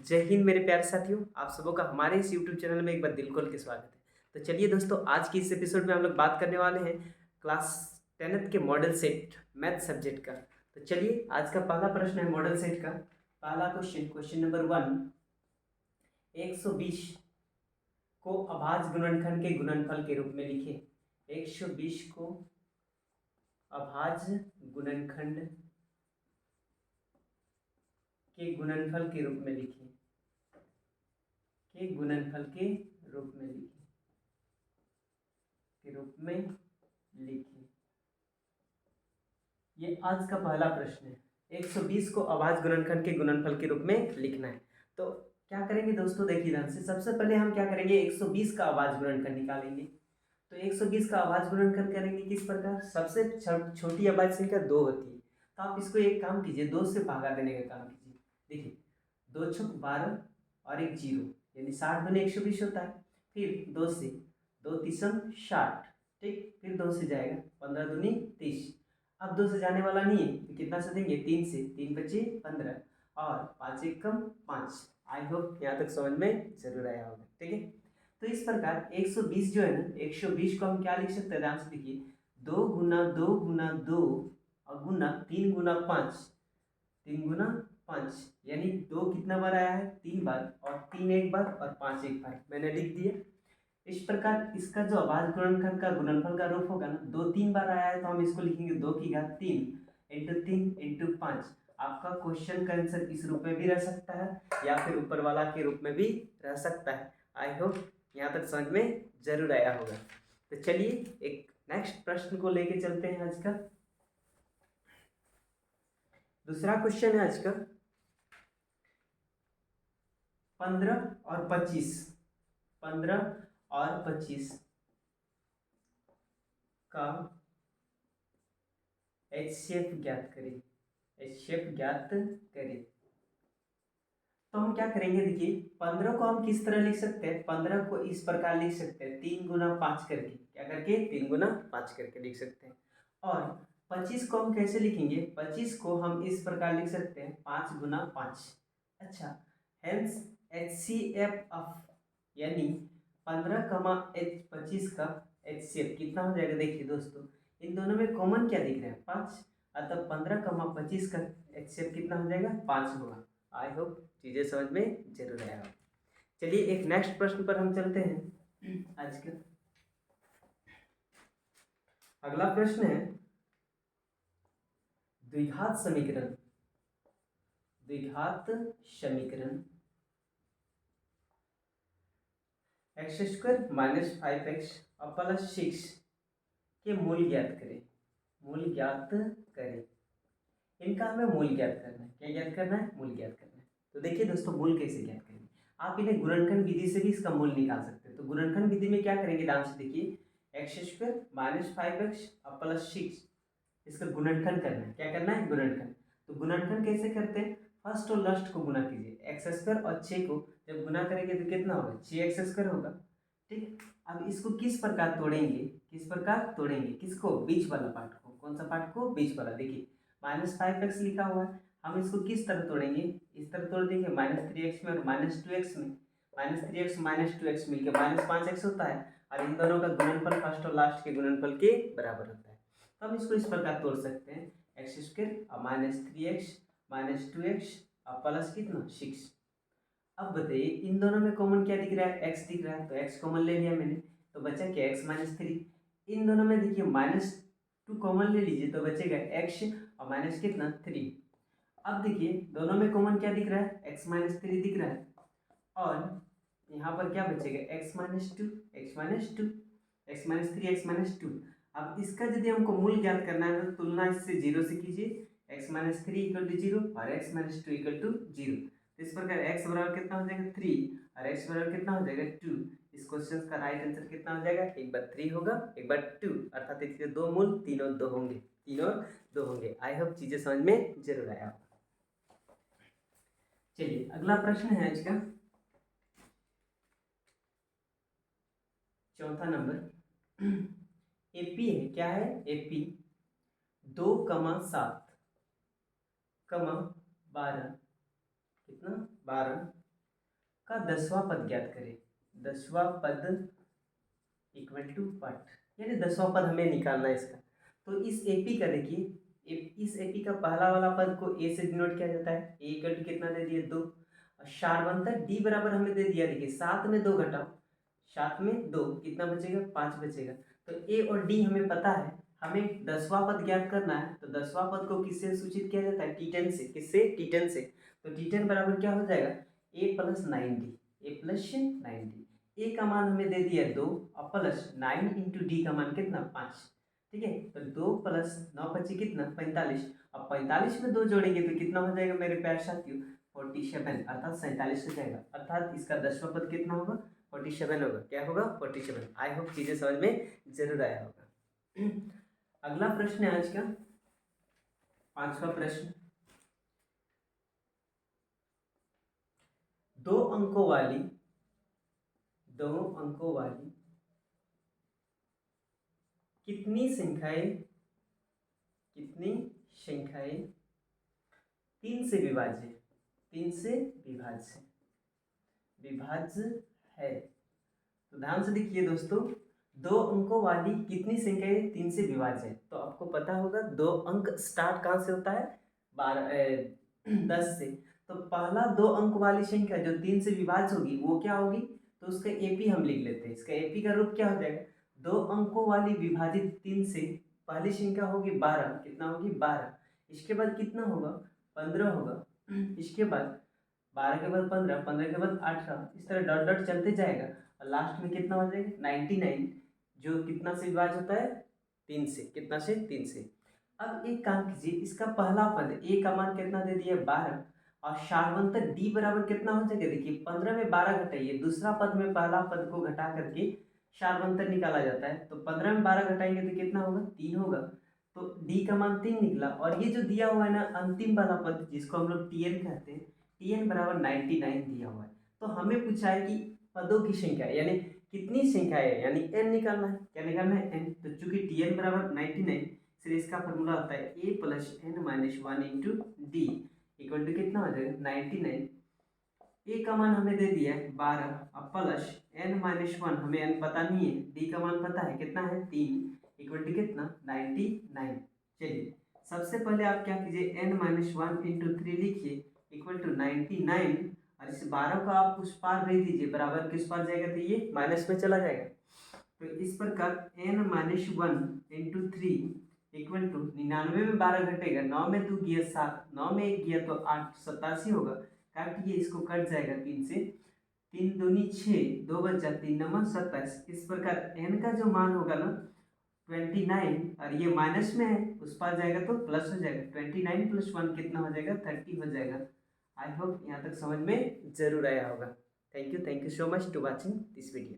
जय हिंद मेरे प्यारे साथियों, आप सबों का हमारे इस यूट्यूब चैनल में एक बार दिल खोल के स्वागत है। तो चलिए दोस्तों, आज की इस एपिसोड में हम लोग बात करने वाले हैं क्लास 10th के मॉडल सेट मैथ सब्जेक्ट का। तो चलिए, आज का पहला प्रश्न है मॉडल सेट का। पहला क्वेश्चन नंबर 1, 120 को अभाज्य गुणनखंड के गुणनफल के रूप में लिखे। 120 को अभाज्य गुणनखंड के गुणनफल के रूप में लिखे। के गुणनफल के रूप में लिखे। ये आज का पहला प्रश्न है। 120 को अभाज्य गुणनखंड के गुणनफल के रूप में लिखना है। तो क्या करेंगे दोस्तों, देखिए ध्यान से। सबसे पहले हम क्या करेंगे, 120 का अभाज्य गुणनखंड निकालेंगे। तो 120 का अभाज्य गुणनखंड करेंगे किस प्रकार, सबसे छोटी अभाज्य संख्या 2 होती है। तो आप इसको एक काम कीजिए, 2 से भागा देने का काम कीजिए। देखिए 2 छुक 12 और एक 0, यानी 60 दूनी 120 होता है। फिर 2 से 2 तीसम 60, ठीक। फिर 2 से जाएगा 15 दूनी 30। अब 2 से जाने वाला नहीं है तो कितना से देंगे, 3 से। 3 बचे 15 और 5 एक कम 5। आई होप यहाँ तक समझ में जरूर आया होगा, ठीक है। तो इस प्रकार 120 जो है ना, 120 को हम क्या लिख सकते हैं, ध्यान से देखिए। 2 गुना 2 गुना 2 और गुना 3 गुना 5, 3 गुना 5, यानी 2 कितना बार आया है, 3 बार, और 3 एक बार और 5 एक बार, मैंने लिख दिया। इस प्रकार इसका जो अभाज्य गुणनखंड का गुणनफल का रूप होगा ना, 2 3 बार आया है तो हम इसको लिखेंगे 2 की घात 3 इंटू 3 इंटू 5। आपका क्वेश्चन का आंसर इस रूप में भी रह सकता है या फिर ऊपर वाला के रूप में भी रह सकता है। आई होप यहाँ तक समझ में जरूर आया होगा। तो चलिए एक नेक्स्ट प्रश्न को लेके चलते हैं। आज का दूसरा क्वेश्चन है आज का 15 और 25। 15 और 25 का HCF ज्ञात करें। HCF ज्ञात करें। तो हम क्या करेंगे, देखिए 15 को हम किस तरह लिख सकते हैं, 15 को इस प्रकार लिख सकते हैं, 3 गुना 5 करके। क्या करके, 3 गुना 5 करके लिख सकते हैं। और 25 को हम कैसे लिखेंगे, 25 को हम इस प्रकार लिख सकते हैं, 5 गुना 5। अच्छा, हेंस HCF ऑफ, यानी 15 कमा 25 का HCF कितना हो जाएगा। देखिए दोस्तों, इन दोनों में कॉमन क्या दिख रहा है, 5। अतः 15 कमा 25 का HCF कितना हो जाएगा, 5 होगा। आई होप चीजें समझ में जरूर आया हो। चलिए एक नेक्स्ट प्रश्न पर हम चलते हैं। आज का अगला प्रश्न है द्विघात समीकरण। द्विघात समीकरण एक्स स्क्वायर माइनस 5x और प्लस 6 के मूल ज्ञात करें। मूल ज्ञात करें। इनका हमें मूल ज्ञात करना है। क्या ज्ञात करना है, मूल ज्ञात करना है। तो देखिए दोस्तों, मूल कैसे ज्ञात करेंगे, आप इन्हें गुणनखंड विधि से भी इसका मूल निकाल सकते हैं। तो गुणनखंड विधि में क्या करेंगे, ध्यान से देखिए। एक्स स्क्वायर माइनस 5x और प्लस 6, इसका गुणनखंड करना है। क्या करना है, गुणनखंड। तो गुणनखंड कैसे करते हैं, फर्स्ट और लास्ट को गुना कीजिए। एक्स स्क्वायर और 6 को जब गुना करेंगे तो कितना होगा, 6x स्क्वायर होगा, ठीक। अब इसको किस प्रकार तोड़ेंगे, किस प्रकार तोड़ेंगे, किसको, बीच वाला पार्ट को। कौन सा पार्ट को, बीच वाला। देखिए -5x लिखा हुआ है, हम इसको किस तरह तोड़ेंगे, इस तरह तोड़ देंगे, -3x में और -2x में। -3x -2x मिलकर -5x होता है, और इन दोनों का गुणनफल फर्स्ट और लास्ट के गुणनफल के बराबर होता है। तो हम इसको इस प्रकार तोड़ सकते हैं, एक्स स्क्वायर और -3x -2x और प्लस कितना, 6। अब बताइए इन दोनों में कॉमन क्या दिख रहा है, x दिख रहा है, तो x कॉमन ले लिया मैंने, तो बचा क्या, x -3। इन दोनों में देखिए -2 कॉमन ले लीजिए तो बचेगा x और माइनस कितना, 3। अब देखिए दोनों में कॉमन क्या दिख रहा है, x -3 दिख रहा है, और यहाँ पर क्या बचेगा, x -2 x -2 x -3 x -2। अब इसका यदि हमको मूल ज्ञात करना है तो तुलना इससे 0 से कीजिए। x -3 इक्वल टू 0 और x -2 इक्वल टू 0। तो इस प्रकार x बराबर कितना हो जाएगा, 3, और x बराबर कितना हो जाएगा, 2। इस क्वेश्चन का राइट आंसर कितना हो जाएगा, एक बार 3 होगा, एक बार 2, अर्थात इसके 2 मूल 3 और 2 होंगे, 3 और 2 होंगे। आई होप चीजें समझ में जरूर आया होगा। चलिए अगला प्रश्न है आज का चौथा नंबर। एपी है, क्या है, एपी 2,7, 12, कितना, 12 का 10वां पद ज्ञात करें। 10वां पद इक्वल टू व्हाट, यानी 10वां पद हमें निकालना है इसका। तो इस एपी का देखिए, इस एपी का पहला वाला पद को ए से डिनोट किया जाता है। ए इक्वल टू कितना दे दिए 2, और शार्वंतर डी बराबर हमें दे दिया, देखिए 7 में 2 घटाओ, 7 में 2 कितना बचेगा 5 बचेगा। तो ए और डी हमें पता है, हमें 10वां पद ज्ञात करना है। तो 10वां पद को किससे सूचित किया जाता है, टी10 से। किससे, टी10 से। तो टी10 बराबर क्या हो जाएगा, ए प्लस 9डी, ए प्लस 9डी। ए का मान हमें दे दिया 2 और प्लस 9 इंटू डी का मान कितना 5, ठीक है। तो 2 प्लस 9 25 कितना 45, अब 45 में 2 जोड़ेंगे तो कितना हो जाएगा मेरे प्यारे साथियों 47, अर्थात 47 हो जाएगा। अर्थात इसका 10वां पद कितना होगा 47 होगा। क्या होगा 47। आई होप चीजें समझ में जरूर आया होगा। अगला प्रश्न है आज का 5वां प्रश्न। 2 अंकों वाली कितनी संख्याएं 3 से विभाज्य है। तो ध्यान से देखिए दोस्तों, 2 अंकों वाली कितनी संख्याएं 3 से विभाज्य है। तो आपको पता होगा 2 अंक स्टार्ट कहाँ से होता है 10 से। तो पहला 2 अंक वाली संख्या जो 3 से विभाज्य होगी वो क्या होगी, तो उसका एपी हम लिख लेते हैं। इसका एपी का रूप क्या हो जाएगा, 2 अंकों वाली विभाजित 3 से पहली संख्या होगी 12, कितना होगी 12। इसके बाद कितना होगा 15 होगा। इसके बाद 12 के बाद 15, 15 के बाद 18, इस तरह डॉट डॉट चलते जाएगा और लास्ट में कितना हो जाएगा 99, जो कितना से विभाज्य होता है 3 से। कितना से 3 से। अब एक काम कीजिए, इसका पहला पद ए का मान कितना दे दिया 12, और शार्वंतर डी बराबर कितना हो जाएगा, देखिए 15 में 12 घटाइए, दूसरा पद में पहला पद को घटा करके शार्वंतर निकाला जाता है। तो 15 में 12 घटाएंगे तो कितना होगा 3 होगा। तो डी का मान 3 निकला। और ये जो दिया हुआ है ना अंतिम वाला पद जिसको हम लोग टीएन कहते हैं, टीएन बराबर 99 दिया हुआ है। तो हमें पूछा है कि पदों की संख्या यानी कितनी संख्या है, यानी एन निकालना है। क्या निकालना है एन। तो चूंकि टीएन बराबर 99, इसलिए इसका फॉर्मूला होता है A plus N minus 1 into D equal to कितना हो जाएगा 99। ए का मान हमें दे दिया है 12 और प्लस एन माइनस 1, हमें एन पता नहीं है, डी का मान पता है कितना है 3 इक्वल टू कितना 99। चलिए सबसे पहले आप क्या कीजिए एन माइनस 1 इंटू 3 लिखिए इक्वल टू 99, और इस 12 का आप उस पार भेज दीजिए, बराबर किस पार जाएगा तो ये माइनस में चला जाएगा। तो इस प्रकार N minus 1 into 3 equal to 99 में 12 घटेगा, 9 में 2 गया 7, 9 में 1 गया तो 8, 87 होगा। काटिए इसको, कट जाएगा 3 से, 3 दूनी 6, 2 बचा 3 नंबर 27। इस प्रकार एन का जो मान होगा ना 29, और ये माइनस में है उस पार जाएगा तो प्लस हो जाएगा, 29 प्लस 1 कितना हो जाएगा 30 हो जाएगा। आई होप यहाँ तक समझ में जरूर आया होगा। Thank you so much to watching this video.